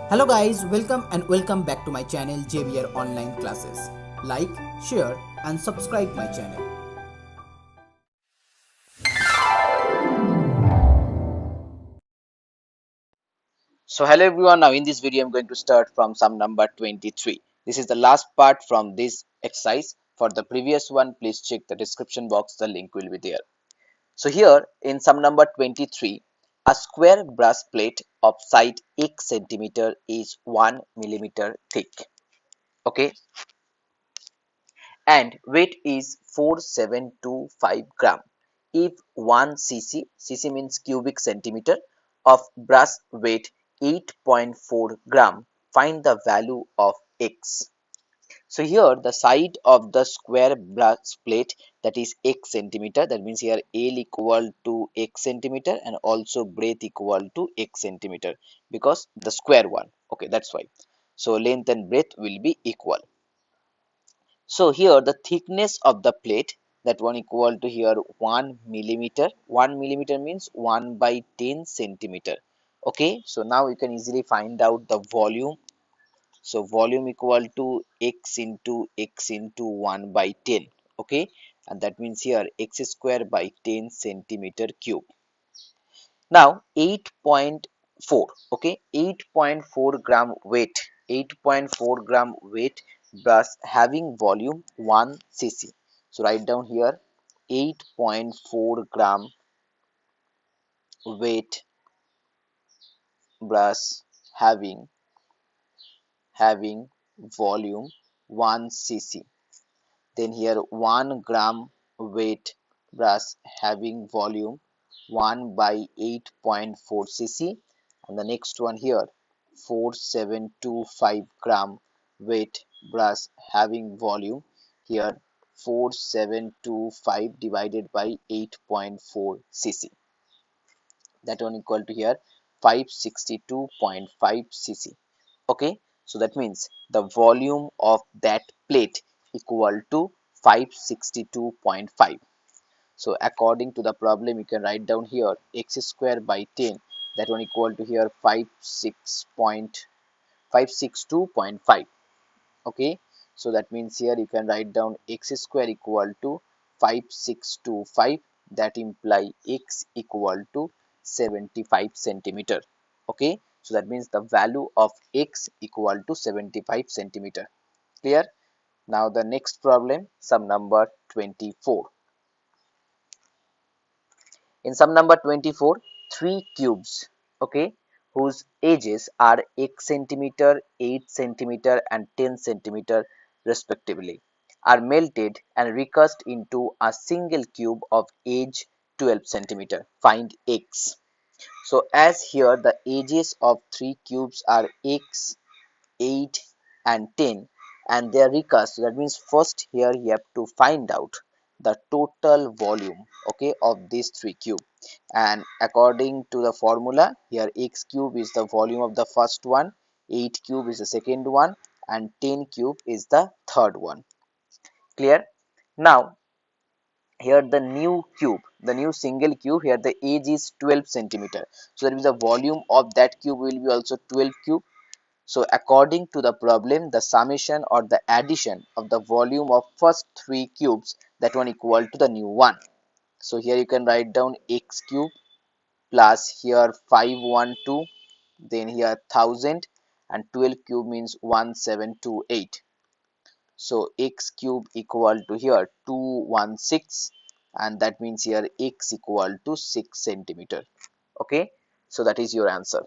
Hello guys, welcome back to my channel JBR Online Classes. Like, share and subscribe my channel. So hello everyone, now in this video I'm going to start from sum number 23. This is the last part from this exercise. For the previous one, please check the description box, the link will be there. So here in sum number 23, a square brass plate of side x centimeter is 1 millimeter thick. Okay, and weight is 4725 gram. If 1 cc means cubic centimeter of brass weight 8.4 gram, find the value of x. So here the side of the square brass plate, that is x centimeter, that means here L equal to x centimeter and also breadth equal to x centimeter because the square one. Okay, that's why. So length and breadth will be equal. So here the thickness of the plate, that one equal to here 1 millimeter. 1 millimeter means 1 by 10 centimeter. Okay, so now you can easily find out the volume. So volume equal to x into 1 by 10. Okay, and that means here x square by 10 centimeter cube. Now 8.4, okay, 8.4 gram weight, 8.4 gram weight brass having volume 1 cc. So write down here 8.4 gram weight brass having volume 1 cc. Then here 1 gram weight brass having volume 1 by 8.4 cc, and the next one here 4725 gram weight brass having volume here 4725 divided by 8.4 cc, that one equal to here 562.5 cc. Okay, so that means the volume of that plate equal to 562.5. So according to the problem, you can write down here x square by 10, that one equal to here 562.5. Okay, so that means here you can write down x square equal to 5625, that imply x equal to 75 centimeter. Okay, so that means the value of x equal to 75 centimeter. Clear? Now the next problem, sum number 24. In sum number 24, three cubes, okay, whose edges are x centimeter, 8 centimeter and 10 centimeter respectively, are melted and recast into a single cube of edge 12 centimeter. Find x. So as here the edges of three cubes are x, 8 and 10 and they are recast, so that means first here you have to find out the total volume, okay, of these three cube, and according to the formula here x cube is the volume of the first one, 8 cube is the second one and 10 cube is the third one. Clear? Now here the new single cube, here the edge is 12 centimeter, so that means the volume of that cube will be also 12 cube. So according to the problem, the summation or the addition of the volume of first three cubes, that one equal to the new one. So here you can write down x cube plus here 512, then here 1000 and 12 cube means 1728. So x cube equal to here 216 and that means here x equal to 6 centimeter. Okay, so that is your answer.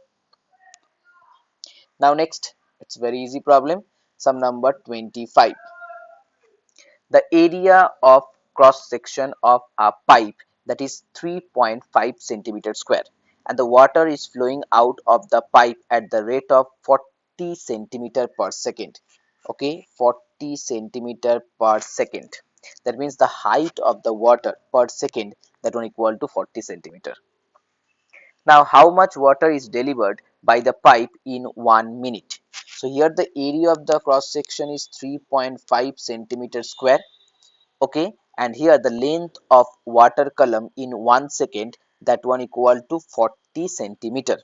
Now next, it's very easy problem, sum number 25. The area of cross section of a pipe, that is 3.5 centimeter square, and the water is flowing out of the pipe at the rate of 40 centimeter per second. Okay, 40 centimeter per second. That means the height of the water per second, that one equal to 40 centimeter. Now, how much water is delivered by the pipe in 1 minute? So here the area of the cross section is 3.5 centimeter square. Okay, and here the length of water column in 1 second, that one equal to 40 centimeter.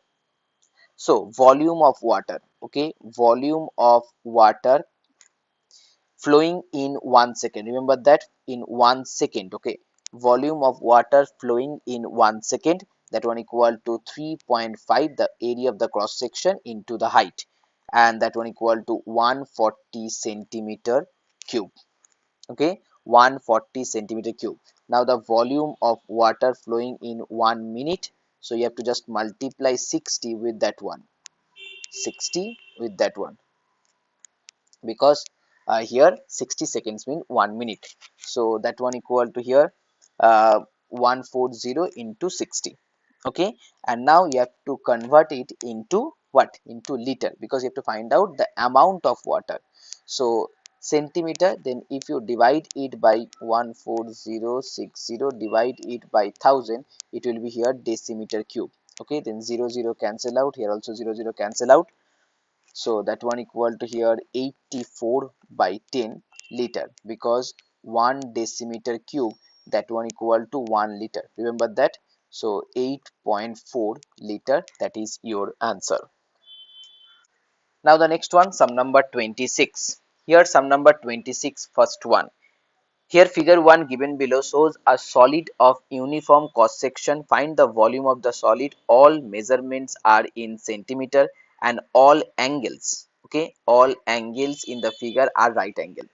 So volume of water, okay, volume of water flowing in 1 second. Remember that, in 1 second, okay, volume of water flowing in 1 second, that one equal to 3.5 the area of the cross section into the height, and that one equal to 140 centimeter cube, okay, 140 centimeter cube. Now the volume of water flowing in 1 minute, so you have to just multiply 60 with that one, 60 with that one, because here 60 seconds mean 1 minute, so that one equal to here uh, 140 into 60, okay. And now you have to convert it into what, into liter, because you have to find out the amount of water. So centimeter, then if you divide it by 14060, divide it by 1000, it will be here decimeter cube, okay. Then 0 0 cancel out, here also 0 0 cancel out, so that one equal to here 84 by 10 liter, because 1 decimeter cube, that one equal to 1 liter, remember that. So 8.4 liter, that is your answer. Now the next one, sum number 26. Here sum number 26, first one. Here figure 1 given below shows a solid of uniform cross section. Find the volume of the solid. All measurements are in centimeter and all angles, okay, all angles in the figure are right angle.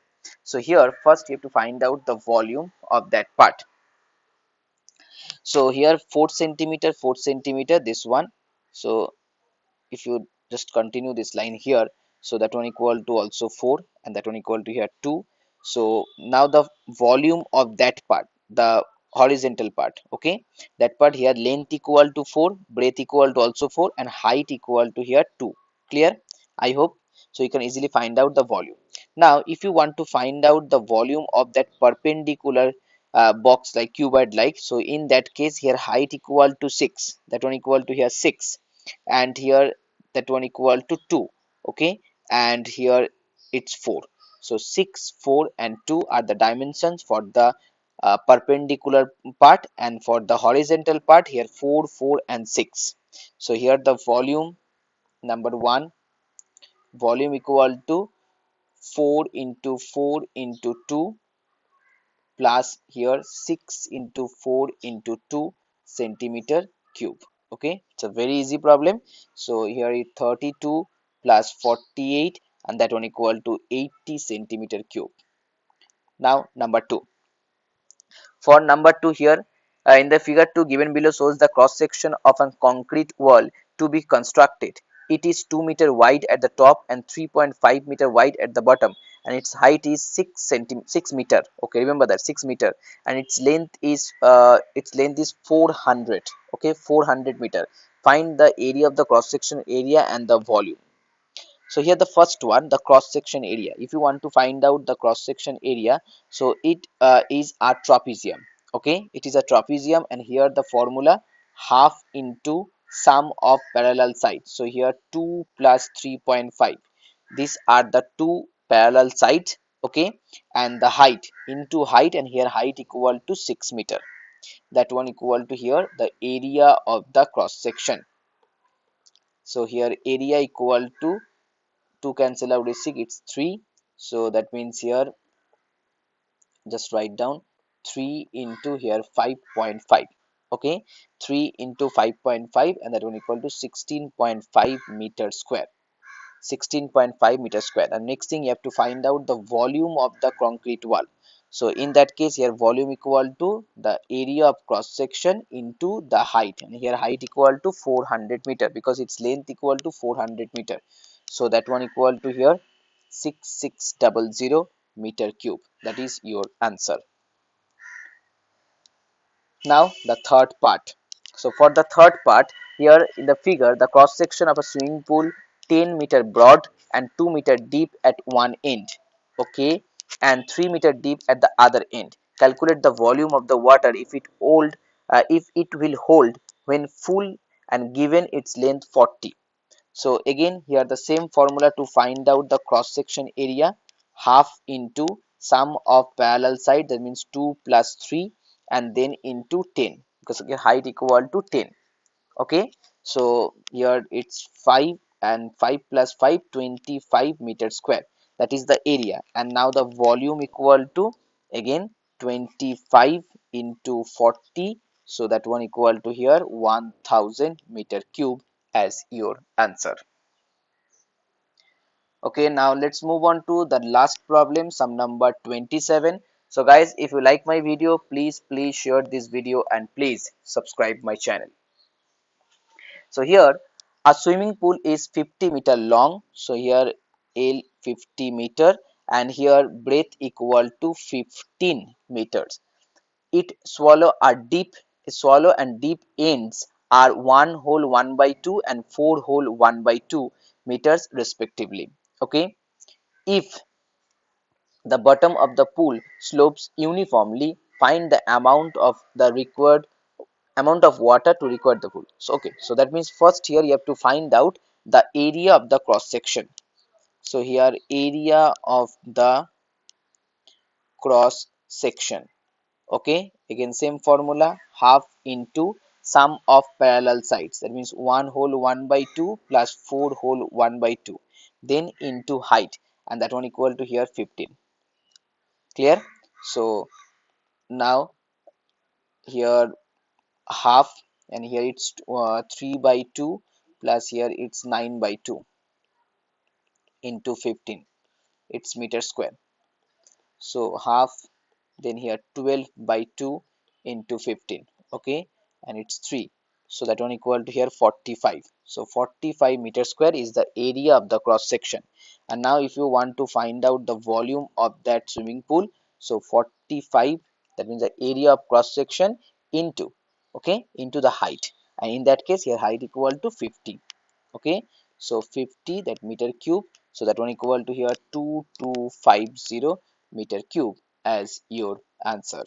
So here first you have to find out the volume of that part. So here 4 centimeter, 4 centimeter, this one. So if you just continue this line here, so that one equal to also 4, and that one equal to here 2. So now the volume of that part, the horizontal part, okay, that part here, length equal to 4, breadth equal to also 4, and height equal to here 2. Clear, I hope. So you can easily find out the volume. Now if you want to find out the volume of that perpendicular box like cuboid like, so in that case here height equal to 6, that one equal to here 6, and here that one equal to 2, okay, and here it's 4. So 6, 4 and 2 are the dimensions for the perpendicular part, and for the horizontal part here 4, 4 and 6. So here the volume number 1, volume equal to 4 into 4 into 2 plus here 6 into 4 into 2 centimeter cube, okay. It's a very easy problem. So here is 32 plus 48, and that one equal to 80 centimeter cube. Now number 2. For number 2 here, in the figure 2 given below shows the cross section of a concrete wall to be constructed. It is 2 meter wide at the top and 3.5 meter wide at the bottom, and its height is 6 meter. Okay, remember that 6 meter, and its length is 400. Okay, 400 meter. Find the area of the cross section area and the volume. So here the first one, the cross section area. If you want to find out the cross section area, so it is a trapezium, okay, it is a trapezium, and here the formula, half into sum of parallel sides. So here 2 plus 3.5, these are the two parallel sides, okay, and the height into height, and here height equal to 6 meter, that one equal to here the area of the cross section. So here area equal to 2 cancel out is 6, it's 3. So that means here just write down 3 into here 5.5, okay, 3 into 5.5, and that one equal to 16.5 meter square, 16.5 meter square. And next thing you have to find out the volume of the concrete wall. So in that case here volume equal to the area of cross section into the height, and here height equal to 400 meter, because its length equal to 400 meter. So that one equal to here 6600 meter cube, that is your answer. Now the third part. So for the third part, here in the figure, the cross section of a swimming pool 10 meter broad and 2 meter deep at one end, okay, and 3 meter deep at the other end. Calculate the volume of the water if it will hold when full, and given its length 40. So again here the same formula to find out the cross section area, half into sum of parallel side, that means 2 plus 3, and then into 10, because okay, height equal to 10, okay. So here it's 5 and 5 plus 5, 25 meter square. That is the area. And now the volume equal to again 25 into 40. So that one equal to here 1000 meter cube as your answer. Okay, now let's move on to the last problem, sum number 27. So guys, if you like my video, please share this video and please subscribe my channel. So here a swimming pool is 50-meter long. So here L 50 meter, and here breadth equal to 15 meters. It swallow and deep ends are 1 whole 1 by 2 and 4 whole 1 by 2 meters respectively. Okay, if the bottom of the pool slopes uniformly, find the amount of water to require the pool. So okay, so that means first here you have to find out the area of the cross section. So here area of the cross section. Okay, again same formula, half into sum of parallel sides. That means 1 whole 1 by 2 plus 4 whole 1 by 2, then into height, and that one equal to here 15. Clear? So now here half, and here it's 3 by 2 plus here it's 9 by 2 into 15, it's meter square. So half, then here 12 by 2 into 15. Okay, and it's 3, so that one equal to here 45. So 45 meter square is the area of the cross section. And now if you want to find out the volume of that swimming pool, so 45, that means the area of cross section into, okay, into the height, and in that case here height equal to 50. Okay, so 50, that meter cube, so that one equal to here 2250 meter cube as your answer.